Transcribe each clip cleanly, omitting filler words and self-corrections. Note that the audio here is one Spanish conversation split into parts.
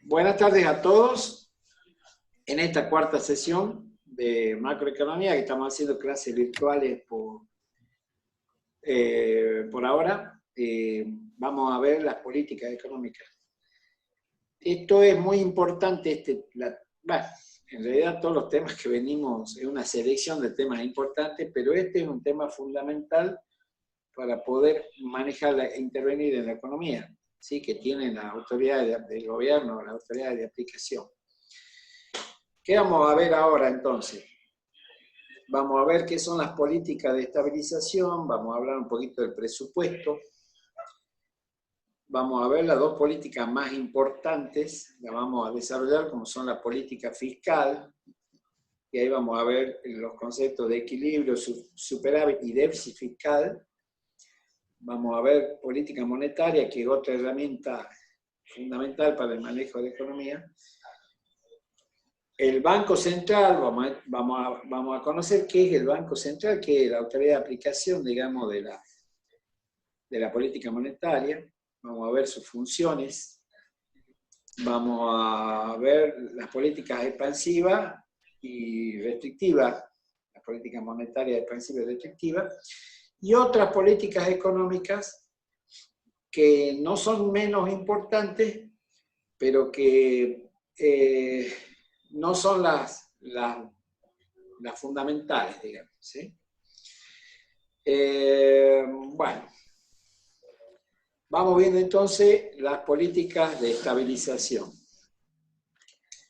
Buenas tardes a todos. En esta cuarta sesión de macroeconomía, que estamos haciendo clases virtuales por ahora, vamos a ver las políticas económicas. Esto es muy importante, en realidad todos los temas que venimos es una selección de temas importantes, pero este es un tema fundamental para poder manejar e intervenir en la economía, ¿sí? Que tienen las autoridades del gobierno, las autoridades de aplicación. ¿Qué vamos a ver ahora entonces? Vamos a ver qué son las políticas de estabilización, vamos a hablar un poquito del presupuesto, vamos a ver las dos políticas más importantes, las vamos a desarrollar como son la política fiscal, y ahí vamos a ver los conceptos de equilibrio, superávit y déficit fiscal. Vamos a ver política monetaria, que es otra herramienta fundamental para el manejo de la economía. El Banco Central, vamos a conocer qué es el Banco Central, que es la autoridad de aplicación, digamos, de la política monetaria. Vamos a ver sus funciones. Vamos a ver las políticas expansivas y restrictivas, la política monetaria expansiva y restrictiva, y otras políticas económicas que no son menos importantes, pero que no son las fundamentales, digamos, ¿sí? Bueno, vamos viendo entonces las políticas de estabilización.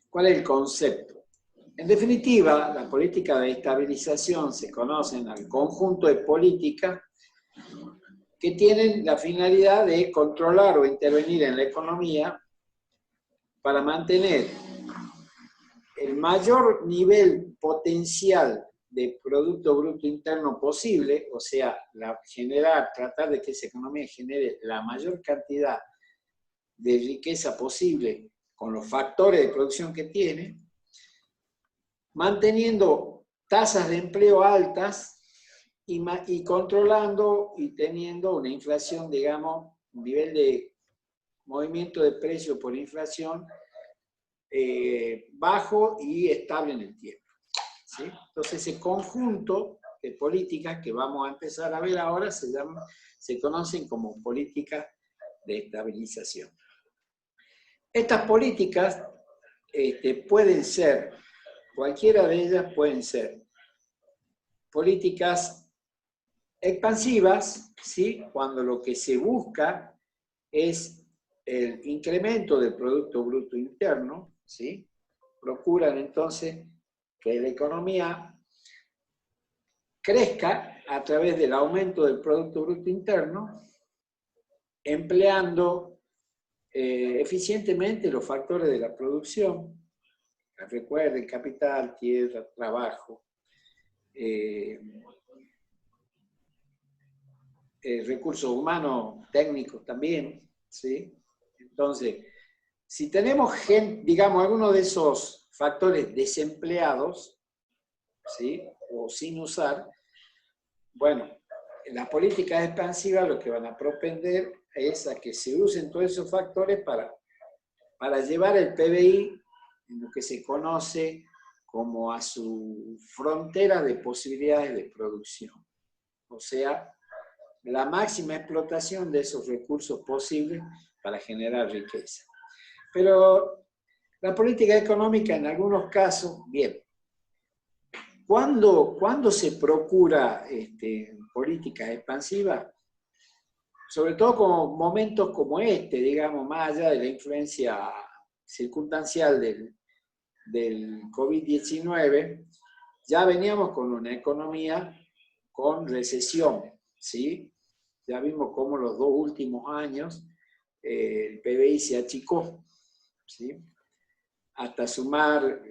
¿Cuál es el concepto? En definitiva, las políticas de estabilización se conocen al conjunto de políticas que tienen la finalidad de controlar o intervenir en la economía para mantener el mayor nivel potencial de Producto Bruto Interno posible, o sea, tratar de que esa economía genere la mayor cantidad de riqueza posible con los factores de producción que tiene, manteniendo tasas de empleo altas y controlando y teniendo una inflación, digamos, un nivel de movimiento de precio por inflación bajo y estable en el tiempo, ¿sí? Entonces, ese conjunto de políticas que vamos a empezar a ver ahora se conocen como políticas de estabilización. Estas políticas pueden ser, cualquiera de ellas pueden ser políticas expansivas, ¿sí? Cuando lo que se busca es el incremento del Producto Bruto Interno, ¿sí? Procuran entonces que la economía crezca a través del aumento del Producto Bruto Interno, empleando eficientemente los factores de la producción. Recuerden, capital, tierra, trabajo, recursos humanos técnicos también, ¿sí? Entonces, si tenemos, digamos, alguno de esos factores desempleados, ¿sí? O sin usar, bueno, las políticas expansivas lo que van a propender es a que se usen todos esos factores para llevar el PBI en lo que se conoce como a su frontera de posibilidades de producción. O sea, la máxima explotación de esos recursos posibles para generar riqueza. Pero la política económica en algunos casos, bien, ¿cuándo se procura políticas expansivas? Sobre todo con momentos como este, digamos, más allá de la influencia circunstancial del COVID-19, ya veníamos con una economía con recesión, ¿sí? Ya vimos cómo los 2 últimos años el PBI se achicó, ¿sí? Hasta sumar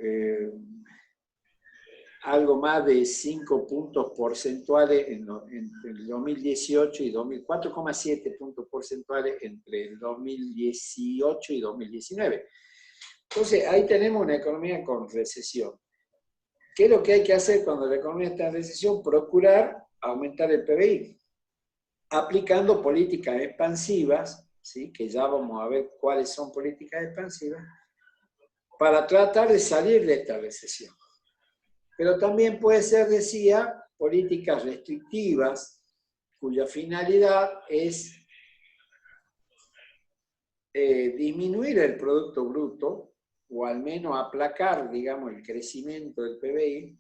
algo más de 5 puntos porcentuales entre el 2018 y 4,7 puntos porcentuales entre el 2018 y 2019. Entonces, ahí tenemos una economía con recesión. ¿Qué es lo que hay que hacer cuando la economía está en recesión? Procurar aumentar el PBI, aplicando políticas expansivas, ¿sí? Que ya vamos a ver cuáles son políticas expansivas, para tratar de salir de esta recesión. Pero también puede ser, decía, políticas restrictivas, cuya finalidad es disminuir el Producto Bruto, o al menos aplacar, digamos, el crecimiento del PBI,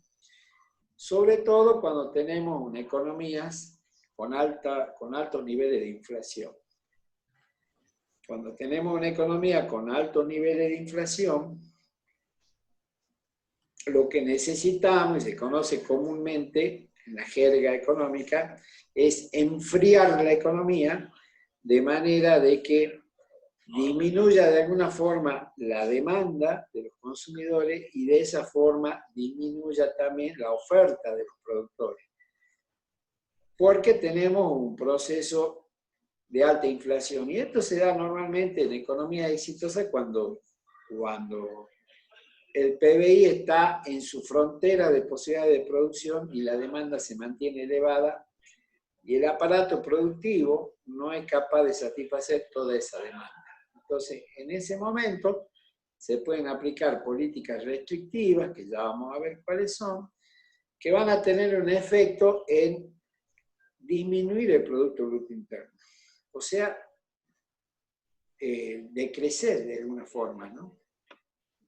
sobre todo cuando tenemos economías con altos niveles de inflación. Cuando tenemos una economía con altos niveles de inflación, lo que necesitamos, y se conoce comúnmente en la jerga económica, es enfriar la economía de manera de que disminuya de alguna forma la demanda de los consumidores y de esa forma disminuya también la oferta de los productores. Porque tenemos un proceso de alta inflación y esto se da normalmente en economías exitosas cuando el PBI está en su frontera de posibilidades de producción y la demanda se mantiene elevada y el aparato productivo no es capaz de satisfacer toda esa demanda. Entonces, en ese momento se pueden aplicar políticas restrictivas, que ya vamos a ver cuáles son, que van a tener un efecto en disminuir el Producto Bruto Interno. O sea, decrecer de alguna forma, ¿no?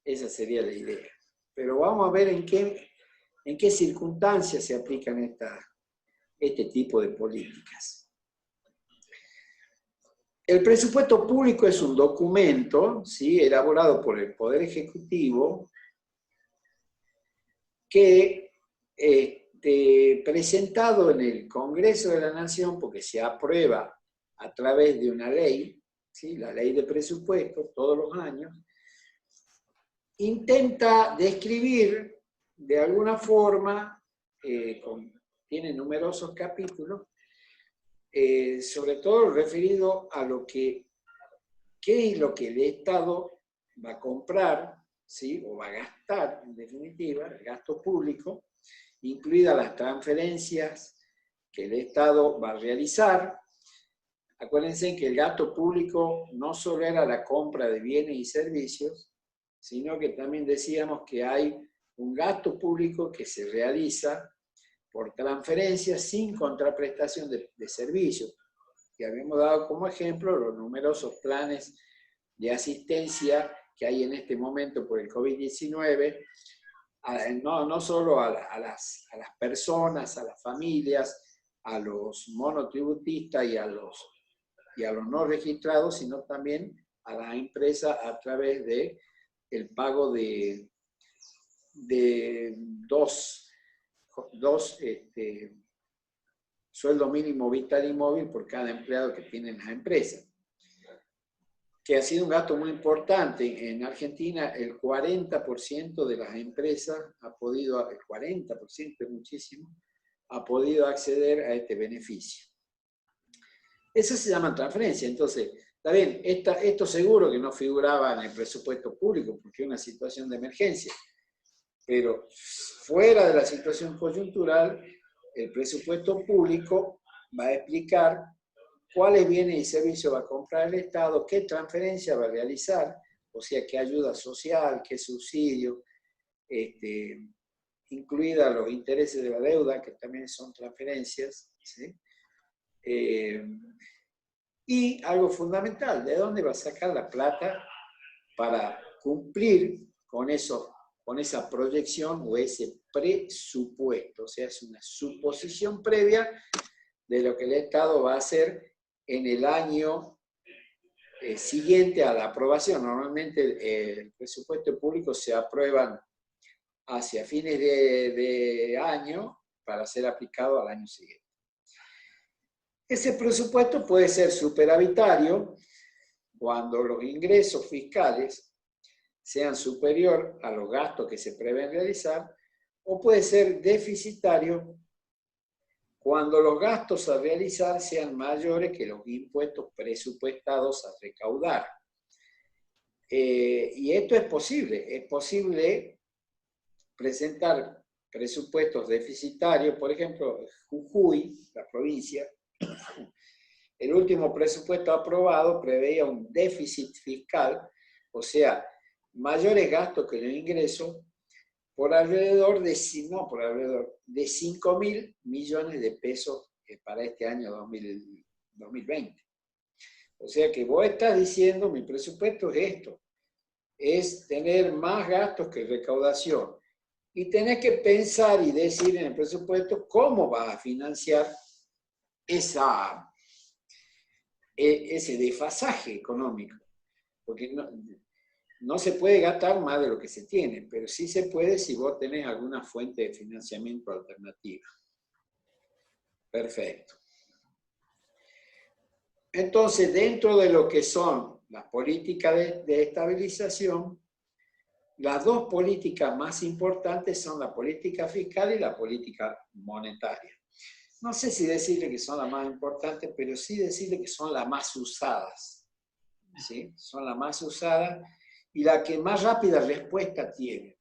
Esa sería la idea. Pero vamos a ver en qué circunstancias se aplican este tipo de políticas. El presupuesto público es un documento, ¿sí?, elaborado por el Poder Ejecutivo que presentado en el Congreso de la Nación, porque se aprueba a través de una ley, ¿sí?, la ley de presupuestos, todos los años, intenta describir de alguna forma, tiene numerosos capítulos, sobre todo referido a qué es lo que el Estado va a comprar, ¿sí?, o va a gastar, en definitiva, el gasto público, incluidas las transferencias que el Estado va a realizar. Acuérdense que el gasto público no solo era la compra de bienes y servicios, sino que también decíamos que hay un gasto público que se realiza por transferencias sin contraprestación de servicios, que habíamos dado como ejemplo los numerosos planes de asistencia que hay en este momento por el COVID-19, no solo a las personas, a las familias, a los monotributistas y a los no registrados, sino también a las empresas a través del pago de dos sueldo mínimo vital y móvil por cada empleado que tienen las empresas, que ha sido un gasto muy importante. En Argentina el 40% de las empresas ha podido, el 40% es muchísimo, ha podido acceder a este beneficio. Eso se llama transferencia. Entonces, está bien, esto seguro que no figuraba en el presupuesto público porque es una situación de emergencia, pero fuera de la situación coyuntural, el presupuesto público va a explicar cuáles bienes y servicios va a comprar el Estado, qué transferencia va a realizar, o sea, qué ayuda social, qué subsidio, incluida los intereses de la deuda, que también son transferencias, ¿sí? Y algo fundamental, ¿de dónde va a sacar la plata para cumplir con esa proyección o ese presupuesto? O sea, es una suposición previa de lo que el Estado va a hacer en el año siguiente a la aprobación. Normalmente el presupuesto público se aprueban hacia fines de año para ser aplicado al año siguiente. Ese presupuesto puede ser superavitario cuando los ingresos fiscales sean superior a los gastos que se prevén realizar, o puede ser deficitario cuando los gastos a realizar sean mayores que los impuestos presupuestados a recaudar. Y esto es posible presentar presupuestos deficitarios. Por ejemplo, Jujuy, la provincia, el último presupuesto aprobado preveía un déficit fiscal, o sea, mayores gastos que los ingresos por alrededor de, no por alrededor, de 5.000 millones de pesos para este año 2020. O sea que vos estás diciendo, mi presupuesto es esto, es tener más gastos que recaudación. Y tenés que pensar y decir en el presupuesto cómo vas a financiar ese desfasaje económico. Porque no se puede gastar más de lo que se tiene, pero sí se puede si vos tenés alguna fuente de financiamiento alternativa. Perfecto. Entonces, dentro de lo que son las políticas de estabilización, las dos políticas más importantes son la política fiscal y la política monetaria. No sé si decirle que son las más importantes, pero sí decirle que son las más usadas. ¿Sí? Son las más usadas y la que más rápida respuesta tiene.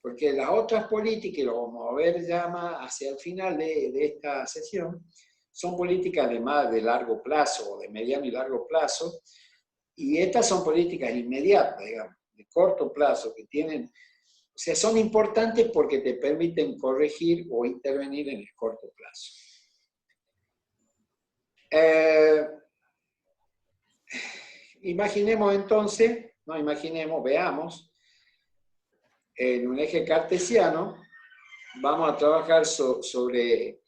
Porque las otras políticas, y lo vamos a ver ya más hacia el final de esta sesión, son políticas de largo plazo, o de mediano y largo plazo, y estas son políticas inmediatas, digamos, de corto plazo, que tienen, o sea, son importantes porque te permiten corregir o intervenir en el corto plazo. Imaginemos entonces, no imaginemos, veamos, en un eje cartesiano, vamos a trabajar sobre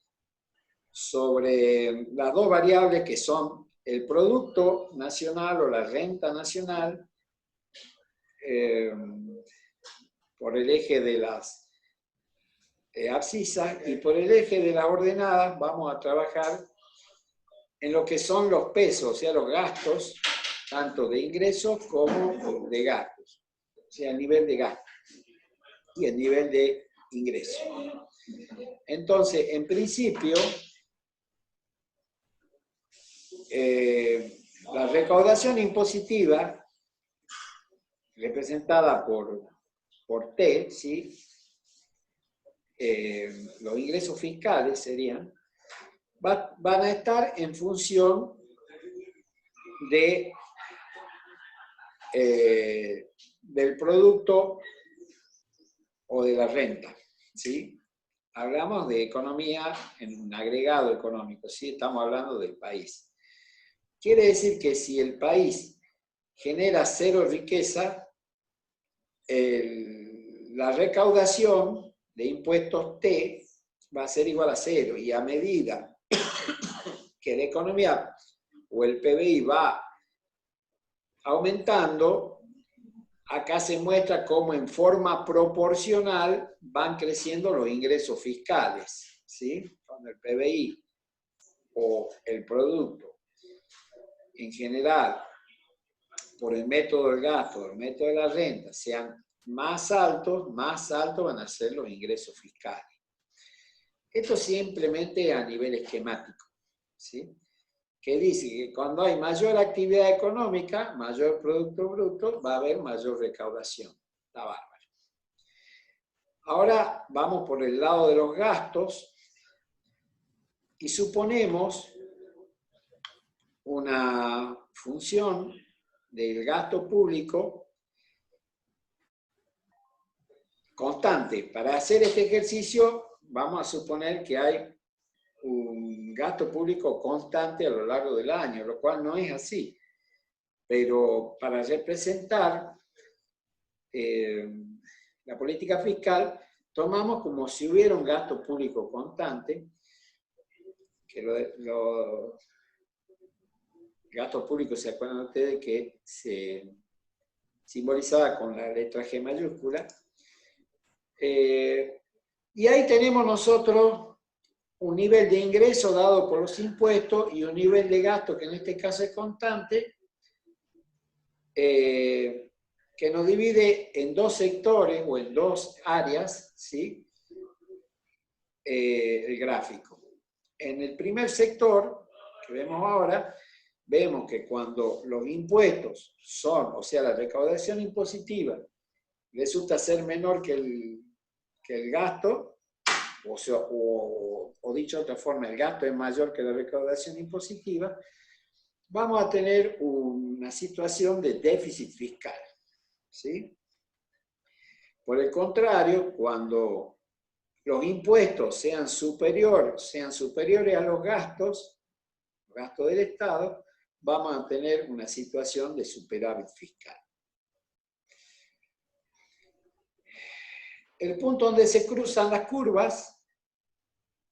las dos variables que son el producto nacional o la renta nacional, por el eje de las abscisas, y por el eje de las ordenadas vamos a trabajar en lo que son los pesos, o sea, los gastos, tanto de ingresos como de gastos, o sea, el nivel de gasto y el nivel de ingreso. Entonces, en principio, la recaudación impositiva, representada por T, ¿sí? Los ingresos fiscales serían, van a estar en función del producto o de la renta, ¿sí? Hablamos de economía en un agregado económico, ¿sí? Estamos hablando del país. Quiere decir que si el país genera cero riqueza, la recaudación de impuestos T va a ser igual a cero, y a medida que la economía o el PBI va aumentando, acá se muestra cómo en forma proporcional van creciendo los ingresos fiscales, ¿sí? Cuando el PBI o el producto en general, por el método del gasto, el método de la renta, sean más altos van a ser los ingresos fiscales. Esto simplemente a nivel esquemático, ¿sí? Que dice que cuando hay mayor actividad económica, mayor Producto Bruto, va a haber mayor recaudación. Está bárbaro. Ahora vamos por el lado de los gastos y suponemos una función del gasto público constante. Para hacer este ejercicio vamos a suponer que hay un gasto público constante a lo largo del año, lo cual no es así. Pero para representar la política fiscal, tomamos como si hubiera un gasto público constante, que los gastos públicos, ¿se acuerdan ustedes que se simbolizaba con la letra G mayúscula? Y ahí tenemos nosotros un nivel de ingreso dado por los impuestos y un nivel de gasto, que en este caso es constante, que nos divide en dos sectores o en dos áreas, ¿sí? El gráfico. En el primer sector, que vemos ahora, vemos que cuando los impuestos son, o sea, la recaudación impositiva, resulta ser menor que el gasto, o dicho de otra forma, el gasto es mayor que la recaudación impositiva, vamos a tener una situación de déficit fiscal, ¿sí? Por el contrario, cuando los impuestos sean superiores a los gastos del Estado, vamos a tener una situación de superávit fiscal. El punto donde se cruzan las curvas,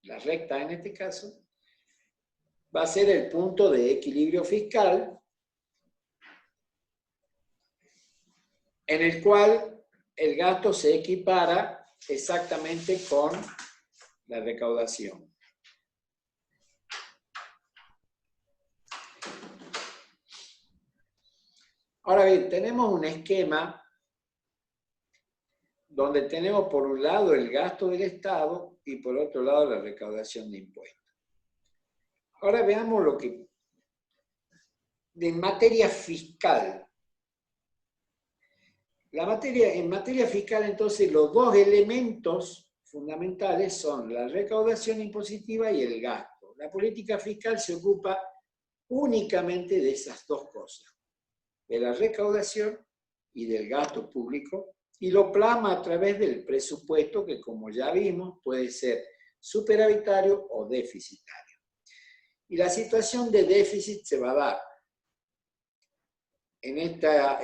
la recta en este caso, va a ser el punto de equilibrio fiscal, en el cual el gasto se equipara exactamente con la recaudación. Ahora bien, tenemos un esquema donde tenemos por un lado el gasto del Estado y por otro lado la recaudación de impuestos. Ahora veamos lo que, en materia fiscal. En materia fiscal, entonces, los dos elementos fundamentales son la recaudación impositiva y el gasto. La política fiscal se ocupa únicamente de esas dos cosas, de la recaudación y del gasto público, y lo plasma a través del presupuesto que, como ya vimos, puede ser superavitario o deficitario. Y la situación de déficit se va a dar en esta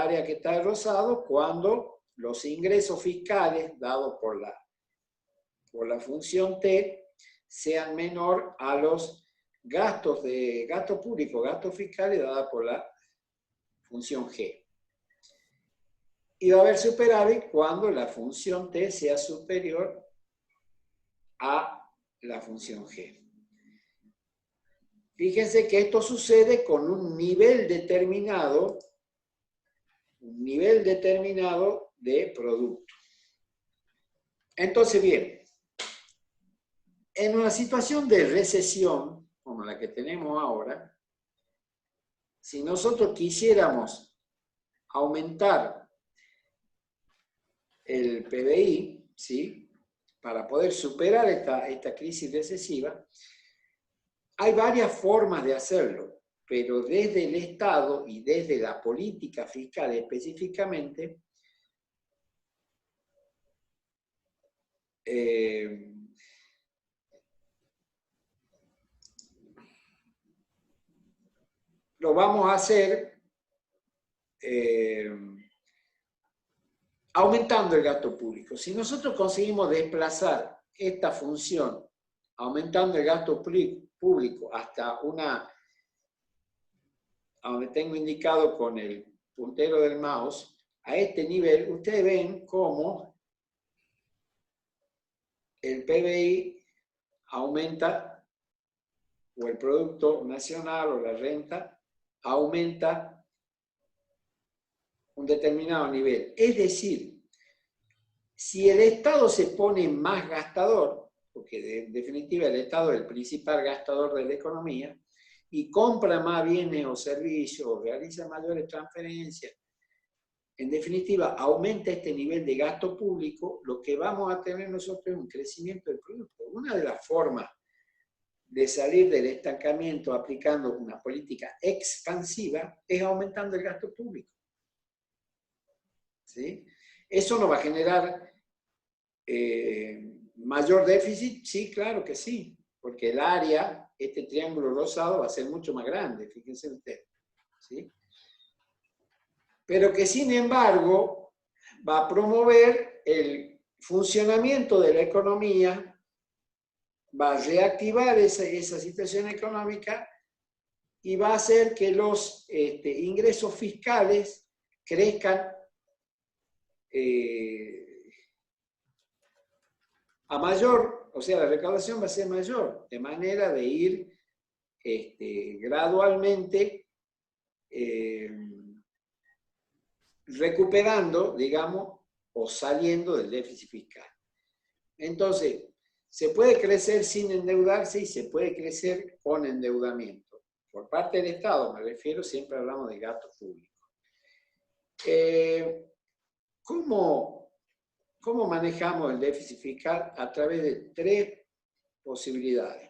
área que está de rosado, cuando los ingresos fiscales dados por la función T sean menor a los gastos públicos, gastos fiscales dados por la función G. Y va a haber superávit cuando la función T sea superior a la función G. Fíjense que esto sucede con un nivel determinado de producto. Entonces, bien, en una situación de recesión, como la que tenemos ahora, si nosotros quisiéramos aumentar el PBI, ¿sí?, para poder superar esta crisis recesiva, hay varias formas de hacerlo, pero desde el Estado y desde la política fiscal específicamente, lo vamos a hacer aumentando el gasto público. Si nosotros conseguimos desplazar esta función aumentando el gasto público hasta a donde tengo indicado con el puntero del mouse, a este nivel, ustedes ven cómo el PBI aumenta, o el Producto Nacional o la renta aumenta un determinado nivel. Es decir, si el Estado se pone más gastador, porque en definitiva el Estado es el principal gastador de la economía, y compra más bienes o servicios, o realiza mayores transferencias, en definitiva aumenta este nivel de gasto público, lo que vamos a tener nosotros es un crecimiento del producto. Una de las formas de salir del estancamiento aplicando una política expansiva es aumentando el gasto público. ¿Sí? ¿Eso no va a generar mayor déficit? Sí, claro que sí, porque el área, este triángulo rosado, va a ser mucho más grande, fíjense ustedes. ¿Sí? Pero que sin embargo va a promover el funcionamiento de la economía, va a reactivar esa situación económica y va a hacer que los ingresos fiscales crezcan a mayor, o sea, la recaudación va a ser mayor, de manera de ir gradualmente recuperando, digamos, o saliendo del déficit fiscal. Entonces, se puede crecer sin endeudarse y se puede crecer con endeudamiento. Por parte del Estado, me refiero, siempre hablamos de gasto público. ¿Cómo manejamos el déficit fiscal? A través de tres posibilidades.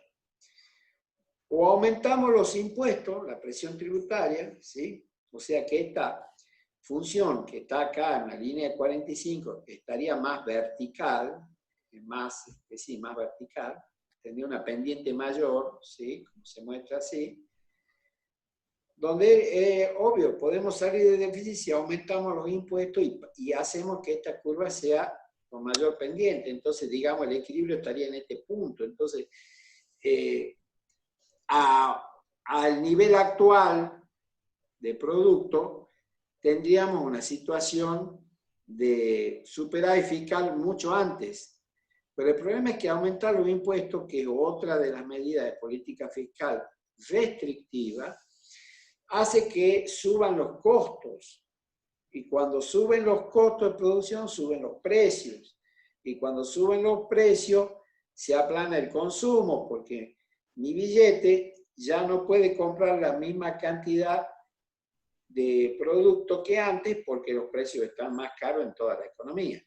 O aumentamos los impuestos, la presión tributaria, ¿sí? O sea que esta función que está acá en la línea de 45 estaría más vertical, más vertical, tendría una pendiente mayor, ¿sí? Como se muestra así, donde, obvio, podemos salir de déficit si aumentamos los impuestos y hacemos que esta curva sea con mayor pendiente. Entonces, digamos, el equilibrio estaría en este punto. Entonces, al nivel actual de producto, tendríamos una situación de superávit fiscal mucho antes. Pero el problema es que aumentar los impuestos, que es otra de las medidas de política fiscal restrictiva, hace que suban los costos. Y cuando suben los costos de producción, suben los precios. Y cuando suben los precios, se aplana el consumo, porque mi billete ya no puede comprar la misma cantidad de producto que antes, porque los precios están más caros en toda la economía.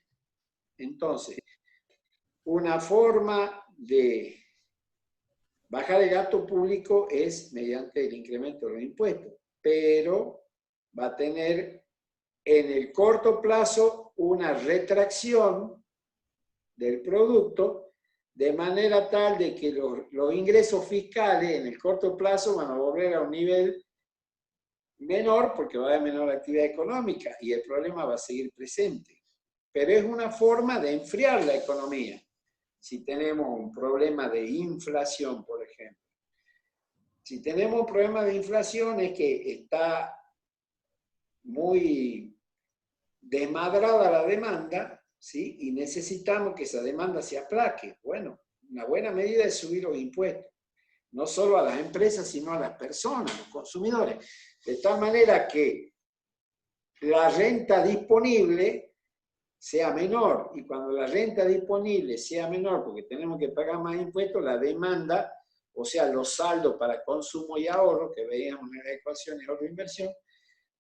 Entonces, una forma de bajar el gasto público es mediante el incremento de los impuestos, pero va a tener en el corto plazo una retracción del producto, de manera tal de que los ingresos fiscales en el corto plazo van a volver a un nivel menor porque va a haber menor actividad económica y el problema va a seguir presente. Pero es una forma de enfriar la economía. Si tenemos un problema de inflación, por ejemplo. Si tenemos un problema de inflación es que está muy desmadrada la demanda, ¿sí? Y necesitamos que esa demanda se aplaque. Bueno, una buena medida es subir los impuestos. No solo a las empresas, sino a las personas, a los consumidores. De tal manera que la renta disponible sea menor. Y cuando la renta disponible sea menor, porque tenemos que pagar más impuestos, la demanda, o sea, los saldos para consumo y ahorro, que veíamos en la ecuación de ahorro e inversión,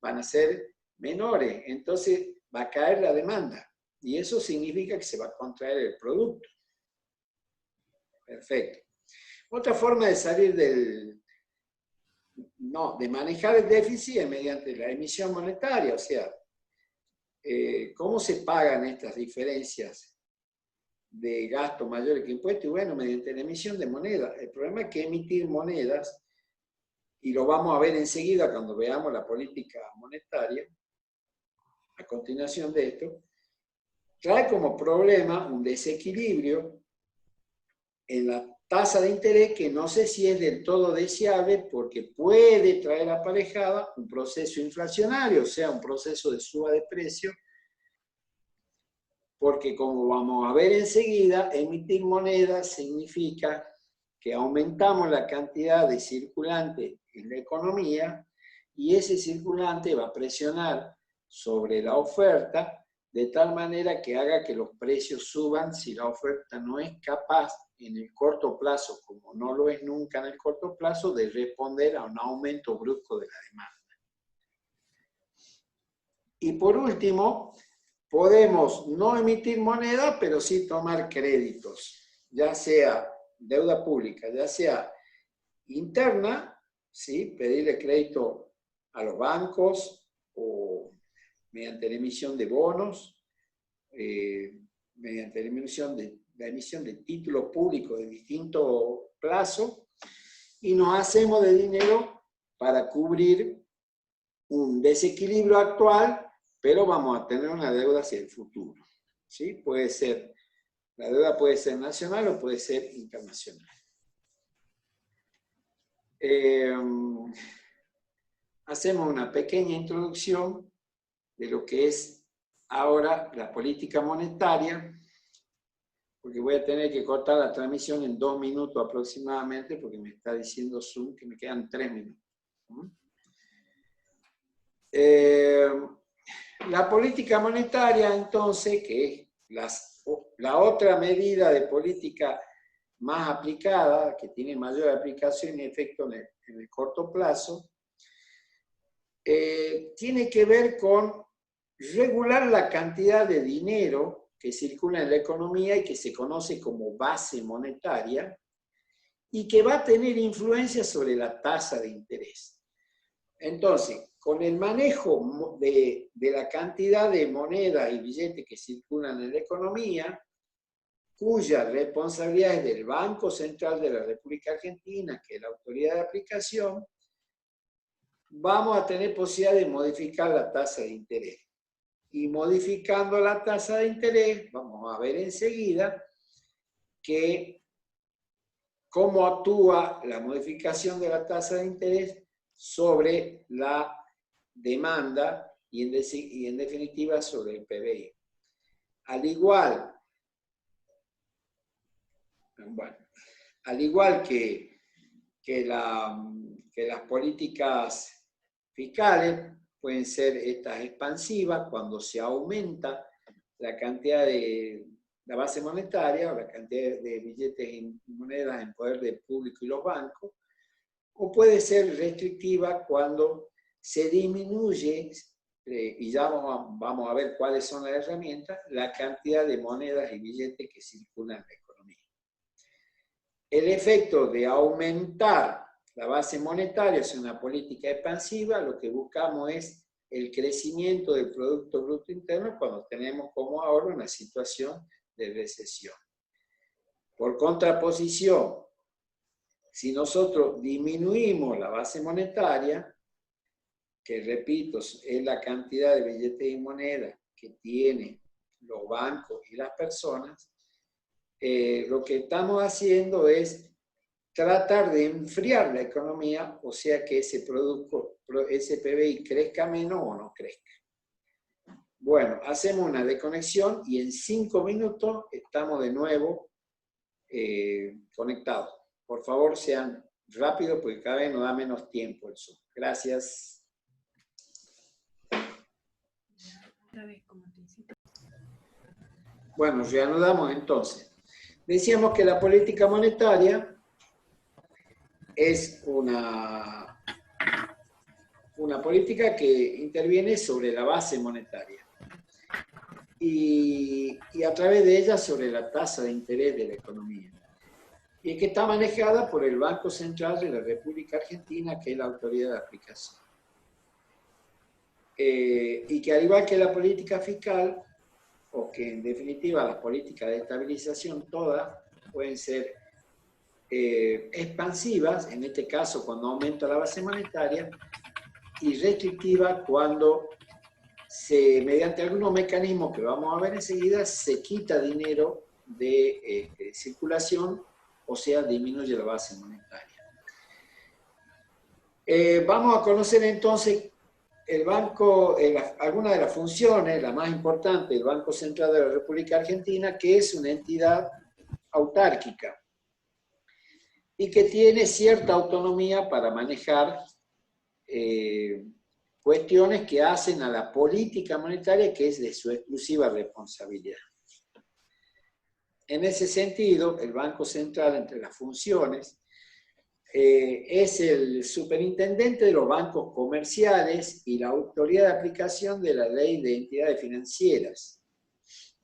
van a ser menores. Entonces va a caer la demanda. Y eso significa que se va a contraer el producto. Perfecto. Otra forma de salir de manejar el déficit es mediante la emisión monetaria, o sea, ¿cómo se pagan estas diferencias de gasto mayores que impuestos? Y bueno, mediante la emisión de moneda. El problema es que emitir monedas, y lo vamos a ver enseguida cuando veamos la política monetaria, a continuación de esto, trae como problema un desequilibrio en la tasa de interés que no sé si es del todo deseable porque puede traer aparejada un proceso inflacionario, o sea, un proceso de suba de precios, porque como vamos a ver enseguida, emitir monedas significa que aumentamos la cantidad de circulante en la economía y ese circulante va a presionar sobre la oferta de tal manera que haga que los precios suban si la oferta no es capaz en el corto plazo, como no lo es nunca en el corto plazo, de responder a un aumento brusco de la demanda. Y por último, podemos no emitir moneda, pero sí tomar créditos, ya sea deuda pública, ya sea interna, ¿sí? Pedirle crédito a los bancos o mediante la emisión de bonos, mediante la emisión de títulos públicos de distinto plazo, y nos hacemos de dinero para cubrir un desequilibrio actual, pero vamos a tener una deuda hacia el futuro. ¿Sí? Puede ser, la deuda puede ser nacional o puede ser internacional. Hacemos una pequeña introducción de lo que es ahora la política monetaria, porque voy a tener que cortar la transmisión en 2 minutos aproximadamente, porque me está diciendo Zoom que me quedan 3 minutos. La política monetaria, entonces, que es la otra medida de política más aplicada, que tiene mayor aplicación y efecto en el corto plazo, tiene que ver con regular la cantidad de dinero que circula en la economía y que se conoce como base monetaria y que va a tener influencia sobre la tasa de interés. Entonces, con el manejo de la cantidad de monedas y billetes que circulan en la economía, cuya responsabilidad es del Banco Central de la República Argentina, que es la autoridad de aplicación, vamos a tener posibilidad de modificar la tasa de interés. Y modificando la tasa de interés, vamos a ver enseguida que cómo actúa la modificación de la tasa de interés sobre la demanda y en definitiva sobre el PBI. Al igual que las políticas fiscales pueden ser estas expansivas cuando se aumenta la cantidad de la base monetaria o la cantidad de billetes y monedas en poder del público y los bancos, o puede ser restrictiva cuando se disminuye, y ya vamos a ver cuáles son las herramientas, la cantidad de monedas y billetes que circulan en la economía. El efecto de aumentar la base monetaria es una política expansiva, lo que buscamos es el crecimiento del Producto Bruto Interno cuando tenemos como ahora una situación de recesión. Por contraposición, si nosotros disminuimos la base monetaria, que repito, es la cantidad de billetes y monedas que tienen los bancos y las personas, lo que estamos haciendo es tratar de enfriar la economía, o sea que ese PBI crezca menos o no crezca. Bueno, hacemos una desconexión y en 5 minutos estamos de nuevo conectados. Por favor, sean rápidos porque cada vez nos da menos tiempo el Zoom. Gracias. Bueno, reanudamos entonces. Decíamos que la política monetaria es una política que interviene sobre la base monetaria y a través de ella sobre la tasa de interés de la economía. Y que está manejada por el Banco Central de la República Argentina, que es la autoridad de aplicación. Y que al igual que la política fiscal, o que en definitiva las políticas de estabilización todas pueden ser expansivas, en este caso cuando aumenta la base monetaria, y restrictivas cuando mediante algunos mecanismos que vamos a ver enseguida, se quita dinero de circulación, o sea, disminuye la base monetaria. Vamos a conocer entonces el banco, algunas de las funciones, la más importante del Banco Central de la República Argentina, que es una entidad autárquica y que tiene cierta autonomía para manejar cuestiones que hacen a la política monetaria, que es de su exclusiva responsabilidad. En ese sentido, el Banco Central, entre las funciones, es el superintendente de los bancos comerciales y la autoridad de aplicación de la ley de entidades financieras.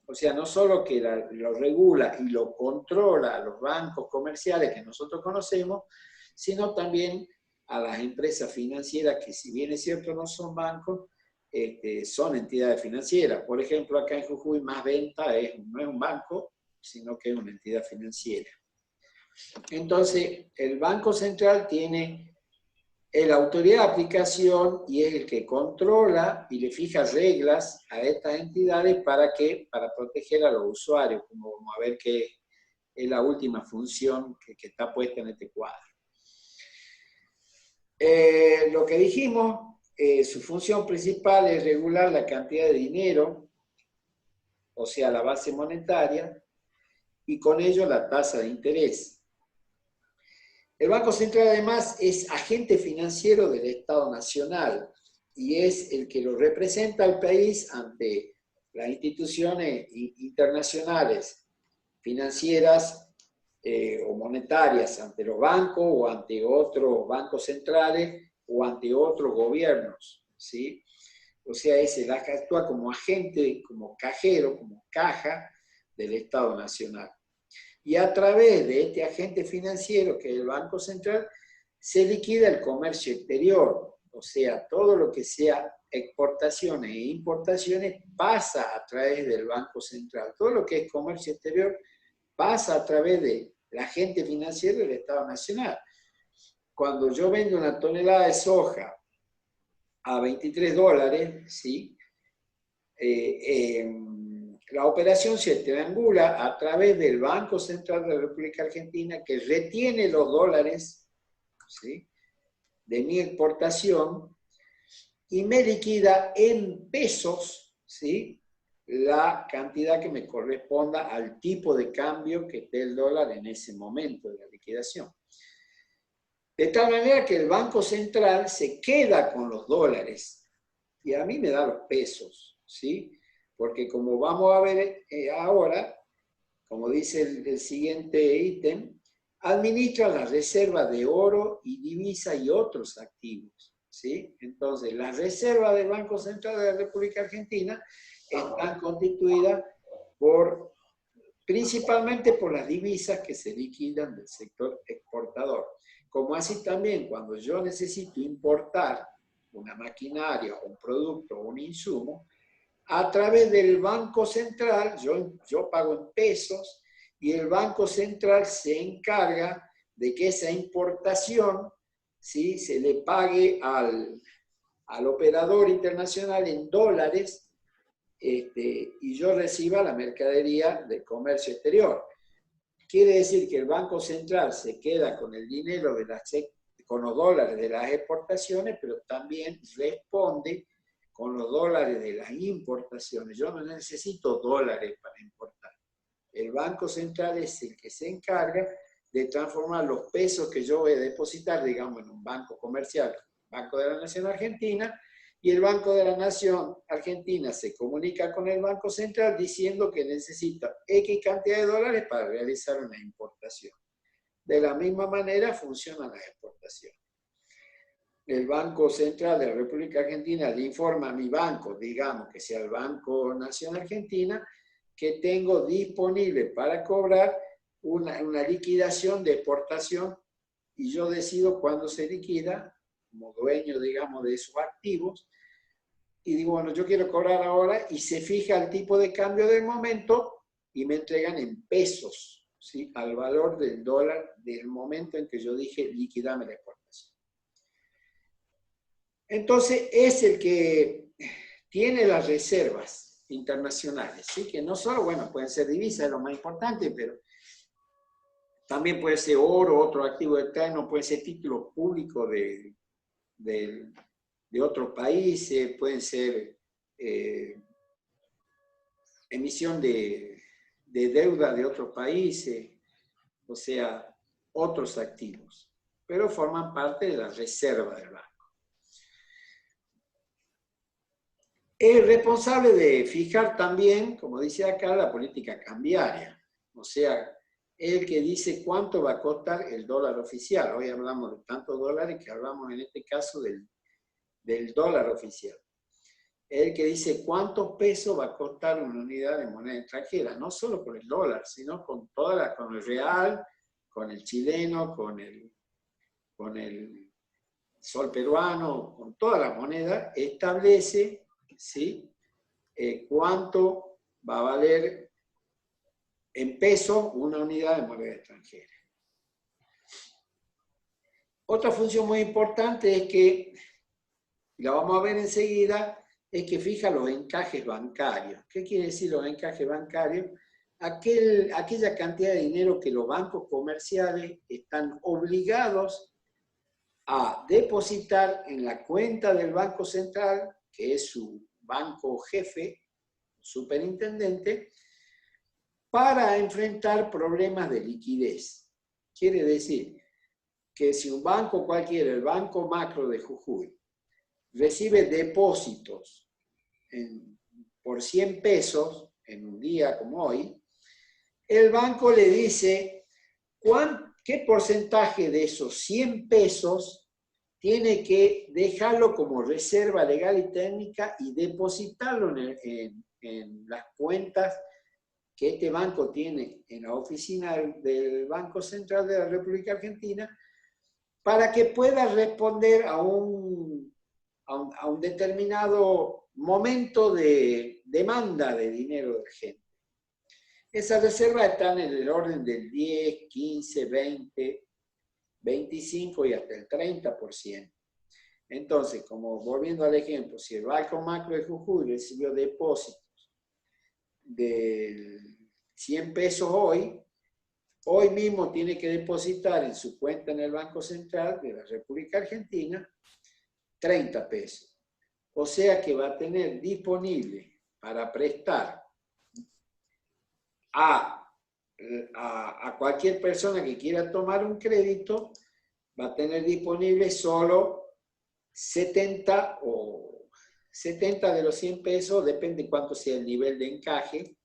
O sea, no solo que lo regula y lo controla a los bancos comerciales que nosotros conocemos, sino también a las empresas financieras que, si bien es cierto no son bancos, son entidades financieras. Por ejemplo, acá en Jujuy Más Venta no es un banco, sino que es una entidad financiera. Entonces, el Banco Central tiene la autoridad de aplicación y es el que controla y le fija reglas a estas entidades para proteger a los usuarios, como vamos a ver que es la última función que está puesta en este cuadro. Lo que dijimos, su función principal es regular la cantidad de dinero, o sea, la base monetaria, y con ello la tasa de interés. El Banco Central además es agente financiero del Estado Nacional y es el que lo representa al país ante las instituciones internacionales financieras o monetarias, ante los bancos o ante otros bancos centrales o ante otros gobiernos, ¿sí? O sea, es el que actúa como agente, como cajero, como caja del Estado Nacional. Y a través de este agente financiero, que es el Banco Central, se liquida el comercio exterior. o sea, todo lo que sea exportaciones e importaciones pasa a través del Banco Central. Todo lo que es comercio exterior pasa a través de la agente financiero del Estado Nacional. Cuando yo vendo una tonelada de soja a $23, ¿sí? La operación se triangula a través del Banco Central de la República Argentina, que retiene los dólares, ¿sí?, de mi exportación y me liquida en pesos, ¿sí?, la cantidad que me corresponda al tipo de cambio que esté el dólar en ese momento de la liquidación. De tal manera que el Banco Central se queda con los dólares y a mí me da los pesos, ¿sí? Porque como vamos a ver ahora, como dice el siguiente ítem, administra las reservas de oro y divisa y otros activos, ¿sí? Entonces, las reservas del Banco Central de la República Argentina están constituidas principalmente por las divisas que se liquidan del sector exportador. Como así también cuando yo necesito importar una maquinaria, un producto o un insumo, a través del Banco Central, yo pago en pesos y el Banco Central se encarga de que esa importación, ¿sí?, se le pague al operador internacional en dólares, y yo reciba la mercadería del comercio exterior. Quiere decir que el Banco Central se queda con el dinero con los dólares de las exportaciones, pero también responde con los dólares de las importaciones. Yo no necesito dólares para importar. El Banco Central es el que se encarga de transformar los pesos que yo voy a depositar, digamos, en un banco comercial, Banco de la Nación Argentina, y el Banco de la Nación Argentina se comunica con el Banco Central diciendo que necesita X cantidad de dólares para realizar una importación. De la misma manera funcionan las exportaciones. El Banco Central de la República Argentina le informa a mi banco, digamos que sea el Banco Nación Argentina, que tengo disponible para cobrar una liquidación de exportación y yo decido cuándo se liquida, como dueño, digamos, de esos activos, y digo, bueno, yo quiero cobrar ahora y se fija el tipo de cambio del momento y me entregan en pesos, ¿sí?, al valor del dólar del momento en que yo dije liquidame la exportación. Entonces, es el que tiene las reservas internacionales, ¿sí?, que no solo, bueno, pueden ser divisas, es lo más importante, pero también puede ser oro, otro activo externo, puede ser títulos públicos de otros países, pueden ser emisión de deuda de otros países, o sea, otros activos, pero forman parte de la reserva del banco. Es responsable de fijar también, como dice acá, la política cambiaria, o sea, el que dice cuánto va a costar el dólar oficial. Hoy hablamos de tantos dólares que hablamos en este caso del dólar oficial. El que dice cuántos pesos va a costar una unidad de moneda extranjera, no solo con el dólar, sino con con el real, con el chileno, con el sol peruano, con toda la moneda, establece, ¿sí?, cuánto va a valer en pesos una unidad de moneda extranjera. Otra función muy importante es que, la vamos a ver enseguida, es que fija los encajes bancarios. ¿Qué quiere decir los encajes bancarios? Aquella cantidad de dinero que los bancos comerciales están obligados a depositar en la cuenta del Banco Central, que es su banco jefe, superintendente, para enfrentar problemas de liquidez. Quiere decir que si un banco cualquiera, el Banco Macro de Jujuy, recibe depósitos por 100 pesos en un día como hoy, el banco le dice qué porcentaje de esos 100 pesos tiene que dejarlo como reserva legal y técnica y depositarlo en las cuentas que este banco tiene en la oficina del Banco Central de la República Argentina, para que pueda responder a un a un determinado momento de demanda de dinero de la gente. Esas reservas están en el orden del 10, 15, 20, 25 y hasta el 30%. Entonces, como volviendo al ejemplo, si el Banco Macro de Jujuy recibió depósitos de 100 pesos hoy mismo tiene que depositar en su cuenta en el Banco Central de la República Argentina 30 pesos. O sea que va a tener disponible para prestar a cualquier persona que quiera tomar un crédito, va a tener disponible solo 70 de los 100 pesos, depende cuánto sea el nivel de encaje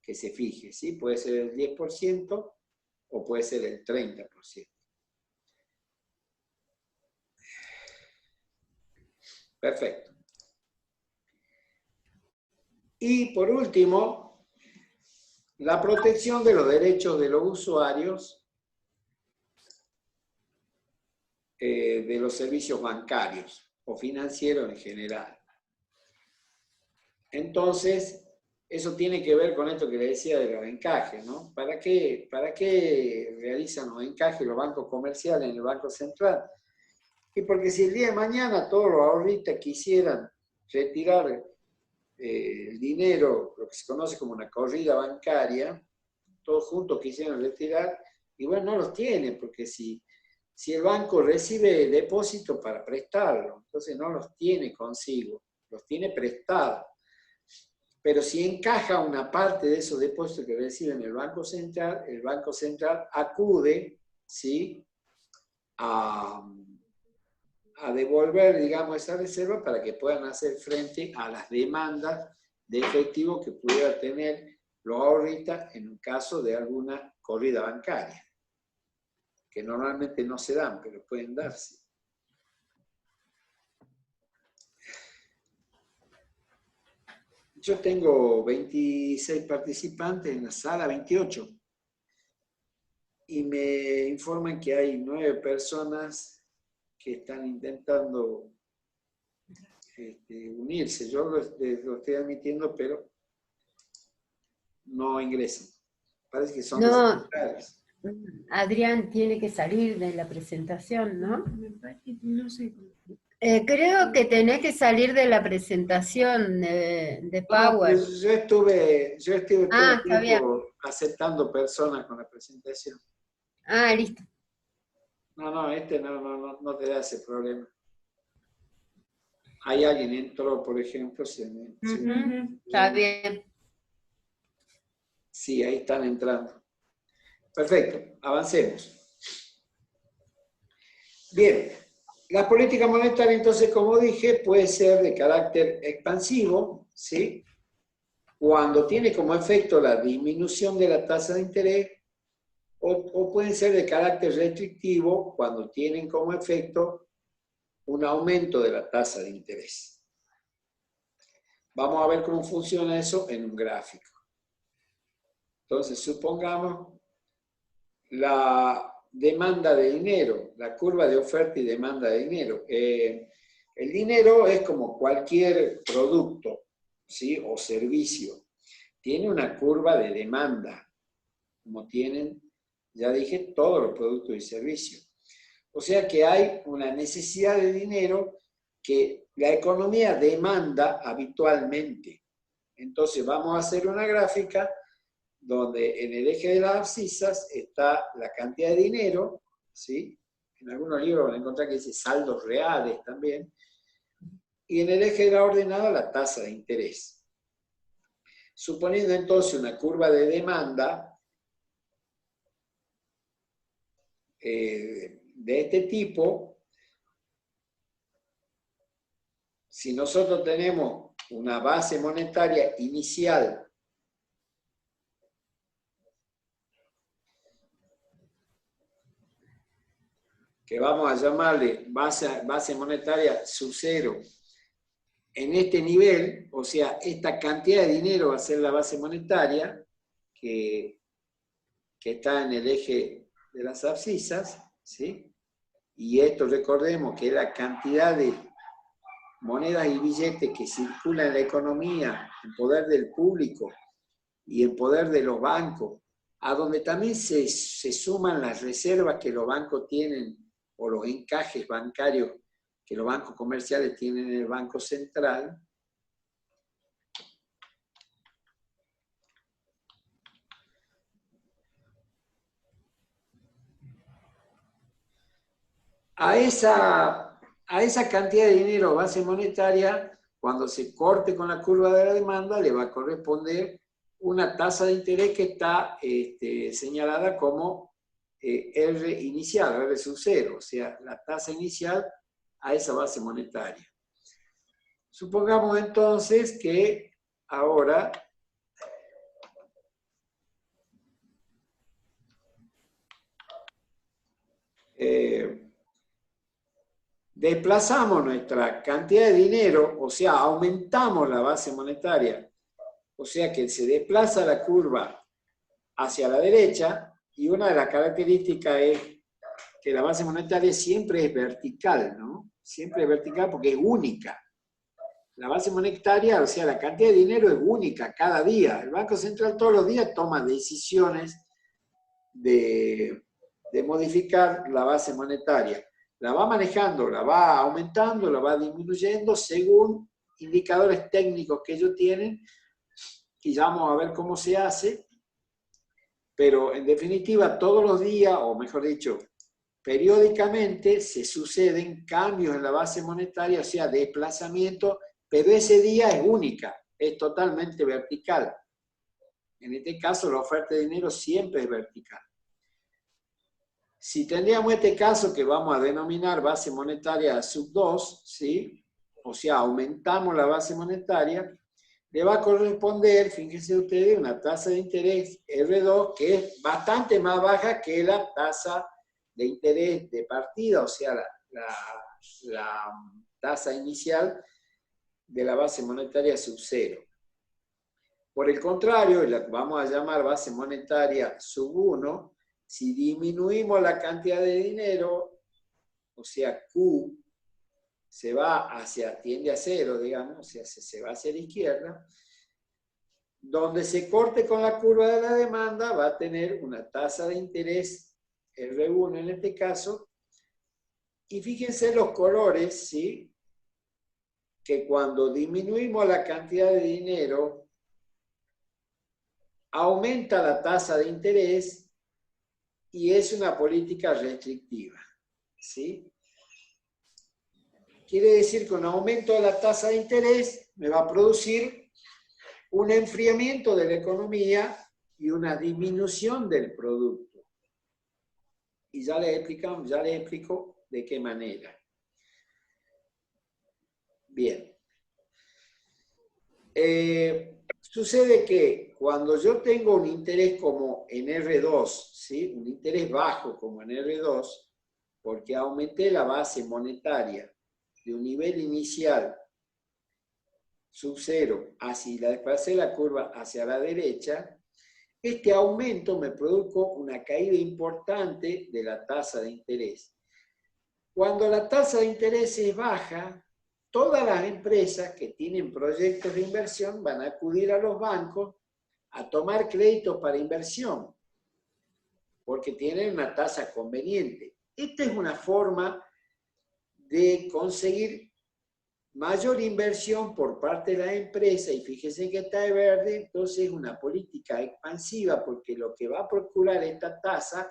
que se fije, ¿sí? Puede ser el 10% o puede ser el 30%. Perfecto. Y por último, la protección de los derechos de los usuarios de los servicios bancarios o financieros en general. Entonces, eso tiene que ver con esto que le decía de los encajes, ¿no? ¿Para qué realizan los encajes los bancos comerciales en el Banco Central? Y porque si el día de mañana todos los ahorristas quisieran retirar el dinero, lo que se conoce como una corrida bancaria, todos juntos quisieran retirar, y bueno, no los tienen, porque si el banco recibe depósito para prestarlo, entonces no los tiene consigo, los tiene prestados. Pero si encaja una parte de esos depósitos que reciben el Banco Central acude, ¿sí?, a devolver, digamos, esa reserva para que puedan hacer frente a las demandas de efectivo que pudiera tener los ahorristas en un caso de alguna corrida bancaria, que normalmente no se dan, pero pueden darse. Yo tengo 26 participantes en la sala, 28, y me informan que hay 9 personas que están intentando unirse. Yo lo estoy admitiendo, pero no ingresan. Parece que son desesperados. Adrián tiene que salir de la presentación, ¿no? No sé. Creo que tenés que salir de la presentación de Power. No, yo estuve todo el está bien. tiempo aceptando personas con la presentación. Listo. No, no te da ese problema. Hay alguien entró, por ejemplo. Está bien. Sí, ahí están entrando. Perfecto, avancemos. Bien, la política monetaria, entonces, como dije, puede ser de carácter expansivo, ¿sí?, cuando tiene como efecto la disminución de la tasa de interés, o pueden ser de carácter restrictivo cuando tienen como efecto un aumento de la tasa de interés. Vamos a ver cómo funciona eso en un gráfico. Entonces, supongamos la demanda de dinero, la curva de oferta y demanda de dinero. El dinero es como cualquier producto, ¿sí?, o servicio. Tiene una curva de demanda, como tienen, ya dije, todos los productos y servicios. O sea que hay una necesidad de dinero que la economía demanda habitualmente. Entonces vamos a hacer una gráfica donde en el eje de las abscisas está la cantidad de dinero, ¿sí? En algunos libros van a encontrar que dice saldos reales también, y en el eje de la ordenada la tasa de interés. Suponiendo entonces una curva de demanda de este tipo, si nosotros tenemos una base monetaria inicial que vamos a llamarle base monetaria sub cero, en este nivel, o sea, esta cantidad de dinero va a ser la base monetaria que está en el eje de las abscisas, ¿sí? Y esto recordemos que es la cantidad monedas y billetes que circulan en la economía, en poder del público y en poder de los bancos, a donde también se suman las reservas que los bancos tienen o los encajes bancarios que los bancos comerciales tienen en el Banco Central, a esa cantidad de dinero base monetaria, cuando se corte con la curva de la demanda, le va a corresponder una tasa de interés que está señalada como R inicial, R sub 0, o sea, la tasa inicial a esa base monetaria. Supongamos entonces que ahora desplazamos nuestra cantidad de dinero, o sea, aumentamos la base monetaria, o sea que se desplaza la curva hacia la derecha, y una de las características es que la base monetaria siempre es vertical, ¿no? Siempre es vertical porque es única. La base monetaria, o sea, la cantidad de dinero es única cada día. El Banco Central todos los días toma decisiones de modificar la base monetaria. La va manejando, la va aumentando, la va disminuyendo según indicadores técnicos que ellos tienen, y ya vamos a ver cómo se hace, pero en definitiva todos los días, o mejor dicho, periódicamente se suceden cambios en la base monetaria, o sea, desplazamiento, pero ese día es única, es totalmente vertical. En este caso, la oferta de dinero siempre es vertical. Si tendríamos este caso que vamos a denominar base monetaria sub 2, ¿sí? O sea, aumentamos la base monetaria, le va a corresponder, fíjense ustedes, una tasa de interés R2 que es bastante más baja que la tasa de interés de partida, o sea, la tasa inicial de la base monetaria sub 0. Por el contrario, la vamos a llamar base monetaria sub 1, si disminuimos la cantidad de dinero, o sea, Q se va tiende a 0, digamos, o sea, se va hacia la izquierda, donde se corte con la curva de la demanda va a tener una tasa de interés R1 en este caso, y fíjense los colores, ¿sí? Que cuando disminuimos la cantidad de dinero, aumenta la tasa de interés y es una política restrictiva, ¿sí? Quiere decir que un aumento de la tasa de interés me va a producir un enfriamiento de la economía y una disminución del producto. Y ya les explico de qué manera. Bien. Sucede que cuando yo tengo un interés como en R2, ¿sí? Un interés bajo como en R2, porque aumenté la base monetaria de un nivel inicial sub 0 y la desplacé la curva hacia la derecha, este aumento me produjo una caída importante de la tasa de interés. Cuando la tasa de interés es baja, todas las empresas que tienen proyectos de inversión van a acudir a los bancos a tomar créditos para inversión, porque tienen una tasa conveniente. Esta es una forma de conseguir mayor inversión por parte de la empresa, y fíjense que está de verde, entonces es una política expansiva, porque lo que va a procurar esta tasa